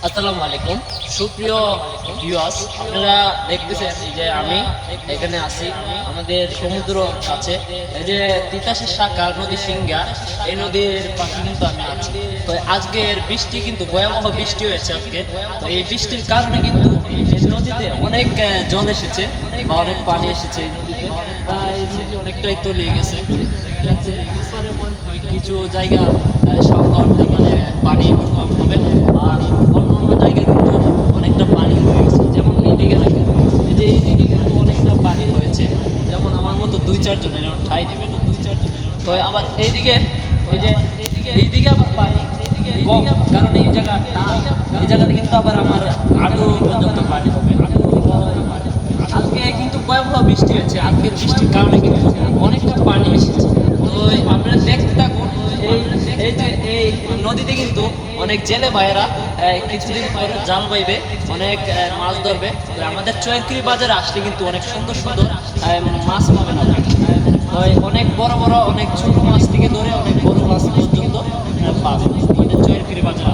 আসসালামু আলাইকুম সুপ্রিয় ভিউয়ার্স, আপনারা দেখতেছেন যে আমি এখানে আছি আমাদের সমুদ্র কাছে। এই যে তিতাসের শাখা নদী সিংহা, এই নদীর পাশে কিন্তু আমি আছি। তো আজকের বৃষ্টি কিন্তু ভয়াবহ বৃষ্টি হয়েছে আজকে। তো এই বৃষ্টির কারণে কিন্তু এই নদীতে অনেক জল এসেছে বা অনেক পানি এসেছে এই নদীতে। এই নদী অনেকটাই তলিয়ে গেছে। কিছু জায়গা সংকট মানে পানি কম হবে, আর অন্যান্য জায়গায় কিন্তু অনেকটা পানি হয়ে গেছে। যেমন এইদিকে দেখেন, এই যে এইদিকে কিন্তু অনেকটা পানি হয়েছে। যেমন আমার মতো দুই চারজনের ঠাই দেবে না, তো আবার এইদিকে এই যে এইদিকে আবার পানি কম, কারণ এই জায়গাটা কিন্তু আবার আমার আরো পর্যন্ত পানি হবে। আজকে কিন্তু ভয়াবহ বৃষ্টি হয়েছে। আজকের বৃষ্টির কারণে কিন্তু অনেকটা পানি এসেছে। তো আপনারা দেখতে থাকুন। এই যে এই নদীতে কিন্তু অনেক জেলে ভাইয়েরা কিছুদিন পর জাল বাইবে, অনেক মাছ ধরবে। আমাদের চৈরকিরি বাজারে আসলে কিন্তু অনেক সুন্দর সুন্দর মাছ পাবেন আপনারা। অনেক বড় বড়, অনেক ছোট মাছ থেকে ধরে অনেক বড় মাছ পর্যন্ত পাবেন আমাদের চৈরকিরি বাজারে।